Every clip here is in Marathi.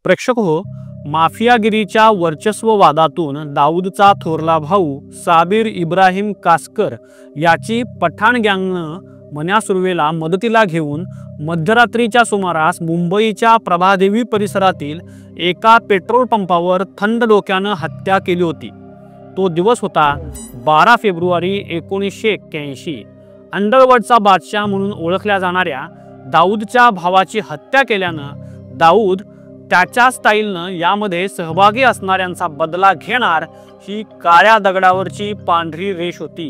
प्रेक्षक हो, माफियागिरीच्या वर्चस्ववादातून दाऊदचा थोरला भाऊ साबिर इब्राहिम कासकर याची पठाण गँगनं मन्या सुर्वेला मदतीला घेऊन मध्यरात्रीच्या सुमारास मुंबईच्या प्रभादेवी परिसरातील एका पेट्रोल पंपावर थंड डोक्यानं हत्या केली होती। तो दिवस होता 12 फेब्रुवारी 1981। अंडरवर्ल्डचा बादशाह म्हणून ओळखल्या जाणाऱ्या दाऊदच्या भावाची हत्या केल्यानं दाऊद त्याच्या स्टाईलनं यामध्ये सहभागी असणाऱ्यांचा बदला घेणार ही काळ्या दगडावरची पांढरी रेष होती।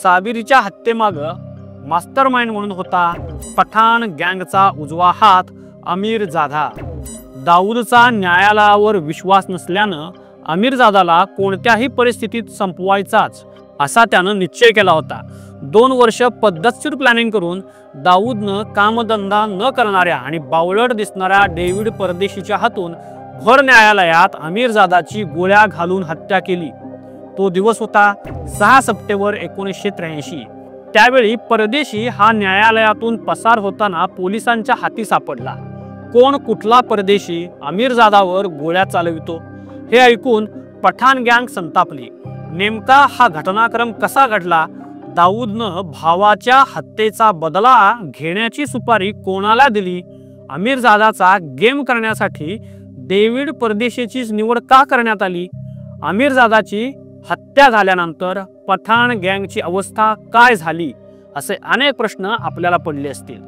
साबिरच्या हत्येमागं मास्टरमाइंड म्हणून होता पठाण गँगचा उजवा हात अमीरजादा। दाऊदचा न्यायालयावर विश्वास नसल्यानं अमीरजादाला कोणत्याही परिस्थितीत संपवायचाच असा त्यानं निश्चय केला होता। 2 वर्ष पद्धतशीर प्लॅनिंग करून दाऊदनं कामधंदा न करणाऱ्या आणि बावळट दिसणाऱ्या डेव्हिड परदेशीच्या हातून भर न्यायालयात अमीरजादाची गोळ्या घालून हत्या केली। तो दिवस होता 6 सप्टेंबर 1983। त्यावेळी परदेशी हा न्यायालयातून पसार होताना पोलिसांच्या हाती सापडला। कोण कुठला परदेशी अमीरजादावर गोळ्या चालवितो हे ऐकून पठाण गँग संतापली। नेमका हा घटनाक्रम कसा घडला, दाऊदनं भावाच्या हत्येचा बदला घेण्याची सुपारी कोणाला दिली, अमीरजादाचा गेम करण्यासाठी डेव्हिड परदेशीची निवड का करण्यात आली, अमीरजादाची हत्या झाल्यानंतर पठाण गँगची अवस्था काय झाली, असे अनेक प्रश्न आपल्याला पडले असतील।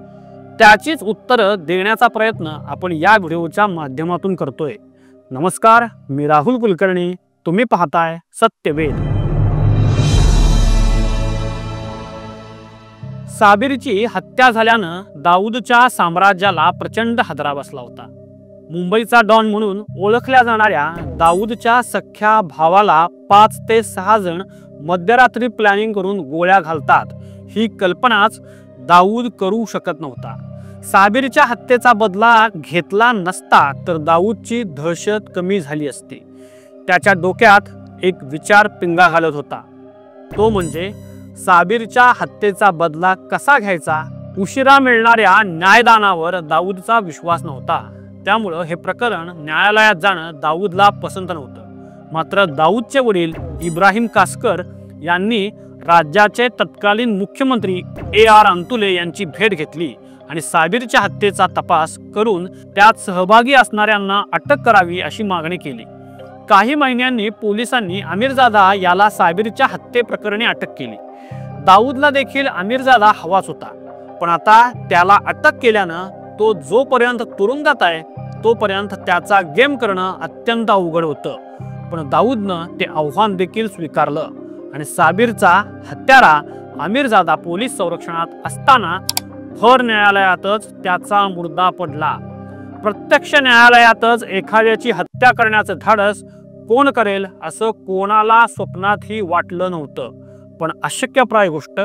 त्याचीच उत्तरं देण्याचा प्रयत्न आपण या व्हिडिओच्या माध्यमातून करतोय। नमस्कार, मी राहुल कुलकर्णी, तुम्ही पाहताय सत्यवेद। साबिरची हत्या झाल्यानं दाऊदच्या साम्राज्याला प्रचंड हादरा बसला होता। मुंबईचा डॉन म्हणून ओळखल्या जाणाऱ्या दाऊदच्या सख्या भावाला 5 ते 6 जण मध्यरात्री प्लॅनिंग करून गोळ्या घालतात ही कल्पनाच दाऊद करू शकत नव्हता। साबिरच्या हत्येचा बदला घेतला नसता तर दाऊदची दहशत कमी झाली असती। त्याच्या डोक्यात एक विचार पिंगा घालत होता, तो म्हणजे साबिरच्या हत्येचा बदला कसा घ्यायचा। उशिरा मिळणाऱ्या न्यायदानावर दाऊदचा विश्वास नव्हता, त्यामुळे हे प्रकरण न्यायालयात जाणं दाऊदला पसंत नव्हतं। मात्र दाऊदचे वडील इब्राहिम कासकर यांनी राज्याचे तत्कालीन मुख्यमंत्री AR अंतुले यांची भेट घेतली आणि साबिरच्या हत्येचा तपास करून त्यात सहभागी असणाऱ्यांना अटक करावी अशी मागणी केली। काही महिन्यांनी पोलिसांनी अमीरजादा याला साबिरच्या हत्येप्रकरणी अटक केली। दाऊदला देखील अमीरजादा हवाच होता, पण आता त्याला अटक केल्यानं तो जोपर्यंत तुरुंगात आहे तोपर्यंत त्याचा गेम करणं अत्यंत अवघड होतं। पण दाऊदनं ते आव्हान देखील स्वीकारलं आणि साबिरचा हत्यारा अमीरजादा पोलीस संरक्षणात असताना भर न्यायालयातच त्याचा मुर्दा पडला। प्रत्यक्ष न्यायालयातच एखाद्याची हत्या करण्याचं धाडस कोण करेल असं कोणाला स्वप्नातही वाटलं नव्हतं। पण अशक्यप्राय गोष्ट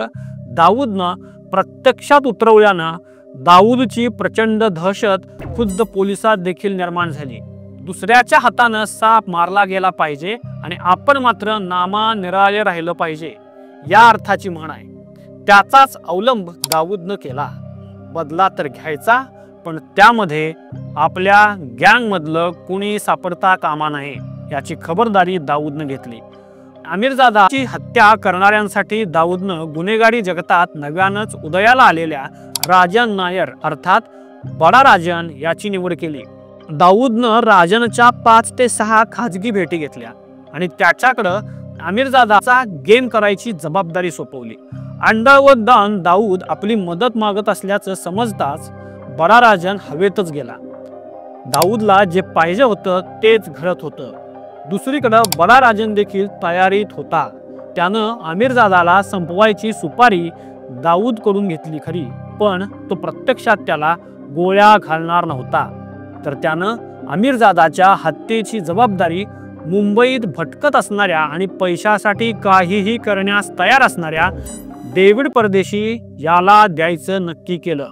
दाऊदनं प्रत्यक्षात उतरवल्यानं दाऊदची प्रचंड दहशत खुद्द पोलिसात देखील निर्माण झाली। दुसऱ्याच्या हातानं साप मारला गेला पाहिजे आणि आपण मात्र नामानिराळे राहिलं पाहिजे, या अर्थाची म्हण आहे। त्याचाच अवलंब दाऊदनं केला। बदला तर घ्यायचा, पण त्यामध्ये आपल्या गँगमधलं कुणी सापडता कामा नये याची खबरदारी दाऊदनं घेतली। अमीरजादाची हत्या करणाऱ्यांसाठी दाऊदनं गुन्हेगारी जगतात नव्यानंच उदयाला आलेल्या राजन नायर अर्थात बडा राजन याची निवड केली। दाऊदनं राजनच्या 5 ते 6 खाजगी भेटी घेतल्या आणि त्याच्याकडं अमीरजादाचा गेम करायची जबाबदारी सोपवली। अंडरवर्ल्ड डॉन दाऊद आपली मदत मागत असल्याचं समजताच बडा राजन हवेतच गेला। दाऊदला जे पाहिजे होतं तेच घडत होतं। दुसरीकडे बडा राजन देखील तयारीत होता। त्यानं अमीरजादाला संपवायची सुपारी दाऊद कडून घेतली खरी, पण तो प्रत्यक्षात त्याला गोळ्या घालणार नव्हता। तर त्यानं अमीरजादाच्या हत्येची जबाबदारी मुंबईत भटकत असणाऱ्या आणि पैशासाठी काहीही करण्यास तयार असणाऱ्या डेव्हिड परदेशी याला द्यायचं नक्की केलं।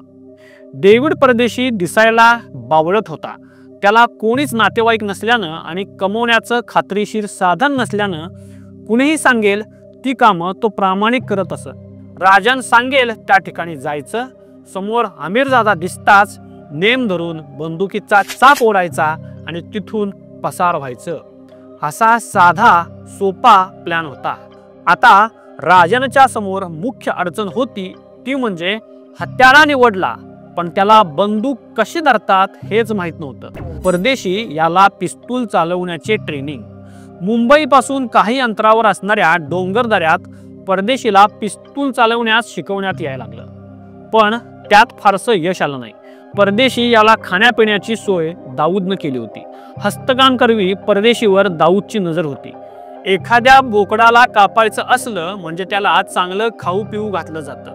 डेव्हिड परदेशी दिसायला बावळट होता, त्याला कोणीच नातेवाईक नसल्यानं आणि कमवण्याचं खात्रीशीर साधन नसल्यानं कुणीही सांगेल ती कामं तो प्रामाणिक करत असत। राजन सांगेल त्या ठिकाणी जायचं, समोर अमीरजादा दिसताच नेम धरून बंदुकीचा चाप ओढायचा आणि तिथून पसार व्हायचं. असा साधा सोपा प्लॅन होता. आता राजनच्या समोर मुख्य अडचण होती ती म्हणजे हत्यारा निवडला पण त्याला बंदूक कशी धरतात हेच माहित नव्हतं. परदेशी याला पिस्तूल चालवण्याचे ट्रेनिंग मुंबईपासून काही अंतरावर असणाऱ्या डोंगरदऱ्यात परदेशीला पिस्तूल चालवण्यास शिकवण्यात यायला लागलं. पण त्यात फारसं यश आलं नाही. परदेशी याला खाण्यापिण्याची सोय दाऊदनं केली होती. हस्तकाम करवी परदेशीवर दाऊदची नजर होती. एखाद्या बोकडाला कापायचं असलं म्हणजे त्याला चांगलं खाऊ पिऊ घातलं जातं.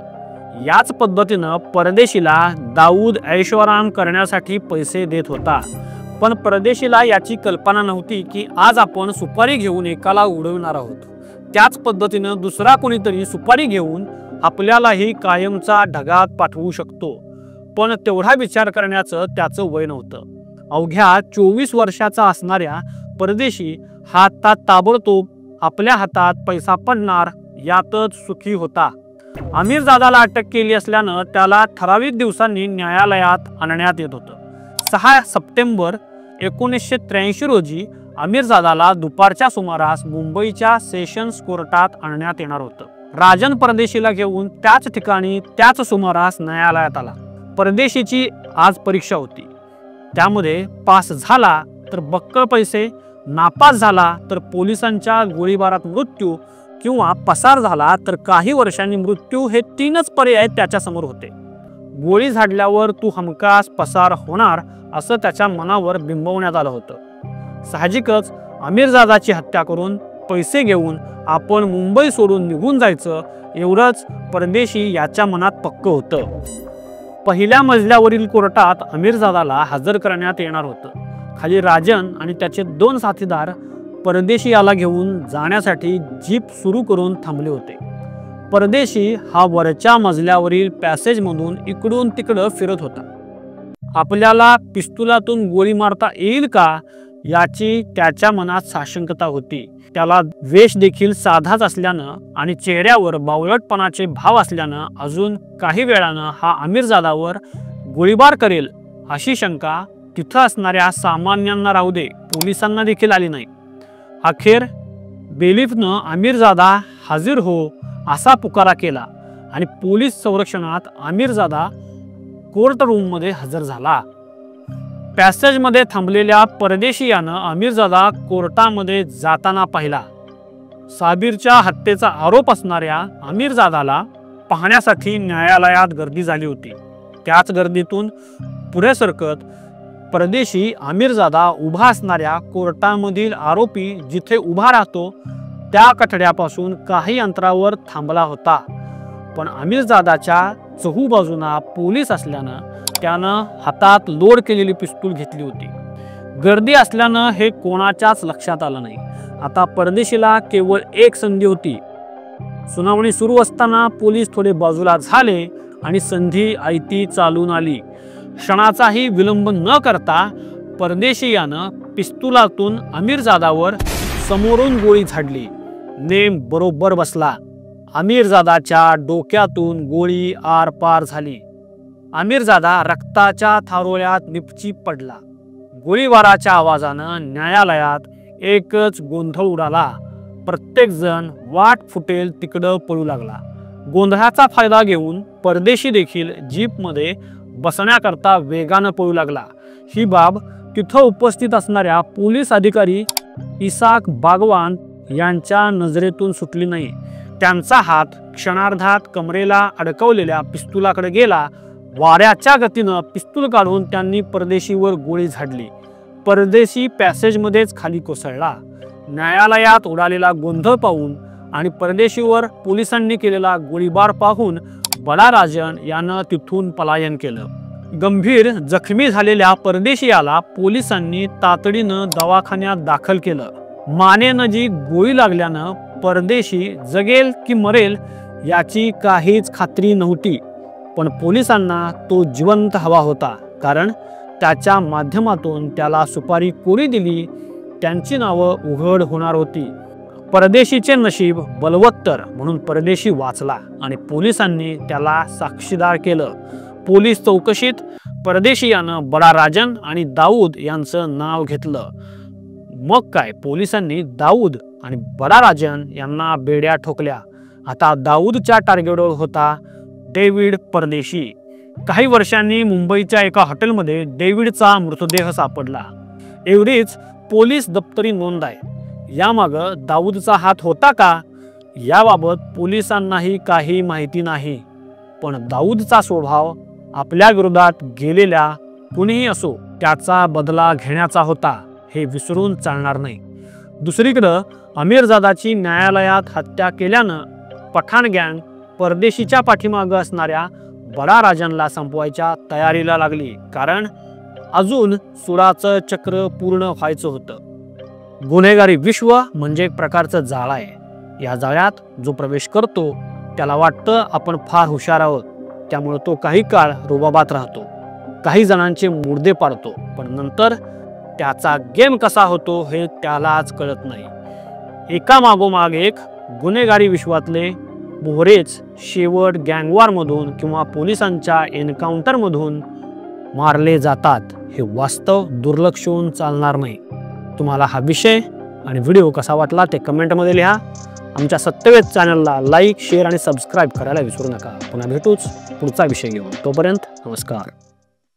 याच पद्धतीनं परदेशीला दाऊद ऐशोआराम करण्यासाठी पैसे देत होता. पण परदेशीला याची कल्पना नव्हती की आज आपण सुपारी घेऊन एकाला उडवणार आहोत. त्याच पद्धतीनं दुसरा कोणीतरी सुपारी घेऊन आपल्यालाही कायमचा ढगात पाठवू शकतो. पण तेवढा विचार करण्याचं त्याचं वय नव्हतं. अवघ्या 24 वर्षाचा असणाऱ्या परदेशी हा आता ताबडतोब आपल्या हातात पैसा पडणार यातच सुखी होता. अमीरजादाला अटक केली असल्यानं त्याला ठराविक दिवसांनी न्यायालयात आणण्यात येत होतं. 6 सप्टेंबर 1983 रोजी अमीरजादाला दुपारच्या सुमारास मुंबईच्या सेशन्स कोर्टात आणण्यात येणार होतं. राजन परदेशीला घेऊन त्याच ठिकाणी त्याच सुमारास न्यायालयात आला. परदेशीची आज परीक्षा होती. त्यामध्ये पास झाला तर बक्कळ पैसे, नापास झाला तर पोलिसांच्या गोळीबारात मृत्यू किंवा पसार झाला तर काही वर्षांनी मृत्यू हे 3च पर्याय त्याच्या समोर होते. गोळी झाडल्यावर तू हमखास पसार होणार असं त्याच्या मनावर बिंबवण्यात आलं होतं. साहजिकच अमीरजादाची हत्या करून पैसे घेऊन आपण मुंबई सोडून निघून जायचं एवढंच परदेशी याच्या मनात पक्क होतं. पहिल्या मजल्यावरील कोर्टात अमीरजादाला हजर करण्यात येणार होतं. खाली राजन आणि त्याचे 2 साथीदार परदेशी याला घेऊन जाण्यासाठी जीप सुरू करून थांबले होते. परदेशी हा वरच्या मजल्यावरील पॅसेजमधून इकडून तिकडं फिरत होता. आपल्याला पिस्तुलातून गोळी मारता येईल का याची त्याच्या मनात साशंकता होती. त्याला वेश देखील साधाच असल्यानं आणि चेहऱ्यावर बावळटपणाचे भाव असल्यानं अजून काही वेळानं हा अमीरजादावर गोळीबार करेल अशी शंका तिथं असणाऱ्या सामान्यांना राहू दे पोलिसांना देखील आली नाही. अखेर बेलीफनं अमीरजादा हाजीर हो असा पुकारा केला आणि पोलीस संरक्षणात अमीरजादा कोर्ट रूममध्ये हजर झाला. पॅसेजमध्ये थांबलेल्या परदेशीयानं अमीरजादा कोर्टामध्ये जाताना पाहिला. साबिरच्या हत्येचा आरोप असणाऱ्या अमीरजादाला पाहण्यासाठी न्यायालयात गर्दी झाली होती. त्याच गर्दीतून पुढे सरकत परदेशी अमीरजादा उभा असणाऱ्या कोर्टामधील आरोपी जिथे उभा राहतो त्या कठड्यापासून काही अंतरावर थांबला होता. पण अमीरजादाच्या चहूबाजूना पोलीस असल्यानं त्यानं हातात लोड केलेली पिस्तूल घेतली होती. गर्दी असल्यानं हे कोणाच्याच लक्षात आलं नाही. आता परदेशीला केवळ एक संधी होती. सुनावणी सुरू असताना पोलीस थोडे बाजूला झाले आणि संधी आयती चालून आली. क्षणाचाही विलंब न करता परदेशी यानं पिस्तुलातून अमीरजादावर समोरून गोळी झाडली. नेम बरोबर बसला. अमीरजादाच्या डोक्यातून गोळी आरपार झाली. अमीरजादा रक्ताच्या थारोळ्यात निपची पडला. गोळीबाराच्या आवाजानं न्यायालयात एकच गोंधळ उडाला. प्रत्येक जण वाट फुटेल तिकडं पळू लागला. गोंधळाचा फायदा घेऊन परदेशी देखील जीपमध्ये बसण्याकरता वेगानं पळू लागला. ही बाब तिथं उपस्थित असणाऱ्या पोलीस अधिकारी इसाक बागवान यांच्या नजरेतून सुटली नाही. त्यांचा हात क्षणार्धात कमरेला अडकवलेल्या पिस्तुलाकडे गेला. वाऱ्याच्या गतीनं पिस्तूल काढून त्यांनी परदेशीवर गोळी झाडली. परदेशी पॅसेजमध्येच खाली कोसळला. न्यायालयात उडालेला गोंधळ पाहून आणि परदेशीवर पोलिसांनी केलेला गोळीबार पाहून बडा राजन यानं तिथून पलायन केलं. गंभीर जखमी झालेल्या परदेशीयाला पोलिसांनी तातडीनं दवाखान्यात दाखल केलं. मानेनं जी गोळी लागल्यानं परदेशी जगेल की मरेल याची काहीच खात्री नव्हती. पण पोलिसांना तो जिवंत हवा होता, कारण त्याच्या माध्यमातून त्याला सुपारी कोणी दिली त्यांची नावं उघड होणार होती. परदेशीचे नशीब बलवत्तर म्हणून परदेशी वाचला आणि पोलिसांनी त्याला साक्षीदार केलं. पोलीस चौकशीत परदेशी यानं बडा राजन आणि दाऊद यांचं नाव घेतलं। मग काय, पोलिसांनी दाऊद आणि बडा राजन यांना बेड्या ठोकल्या। आता दाऊदच्या टार्गेटवर होता डेव्हिड परदेशी। काही वर्षांनी मुंबईच्या एका हॉटेलमध्ये डेव्हिडचा मृतदेह सापडला। एवढीच पोलीस दप्तरी नोंद आहे। यामागं दाऊदचा हात होता का, याबाबत पोलिसांनाही काही माहिती नाही। पण दाऊदचा स्वभाव आपल्या विरोधात गेलेल्या कुणीही असो त्याचा बदला घेण्याचा होता, हे विसरून चालणार नाही। दुसरीकडे अमीरजादाची न्यायालयात हत्या केल्यानं पठाण गँग परदेशीच्या पाठीमागे असणाऱ्या बडा राजनला संपवायच्या तयारीला लागली, कारण अजून सुडाचं चक्र पूर्ण व्हायचं होतं। गुन्हेगारी विश्व म्हणजे एक प्रकारचं जाळ आहे। या जाळ्यात जो प्रवेश करतो त्याला वाटतं आपण फार हुशार आहोत, त्यामुळे तो काही काळ रुबाबात राहतो, काही जणांचे मुर्दे पाडतो, पण नंतर त्याचा गेम कसा होतो हे त्यालाच कळत नाही। एका मागोमाग एक गुन्हेगारी विश्वातले मोहरेच शेवट गँगवॉर मधून किंवा पोलिसांच्या एन्काउंटर मधून मारले जातात, हे वास्तव दुर्लक्षून चालणार नाही। तुम्हाला हा विषय आणि व्हिडिओ कसा वाटला ते कमेंटमध्ये लिहा। आमच्या सत्यवेद चॅनलला लाईक, शेअर आणि सबस्क्राईब करायला विसरू नका। पुन्हा भेटूच पुढचा विषय घेऊन, तोपर्यंत नमस्कार।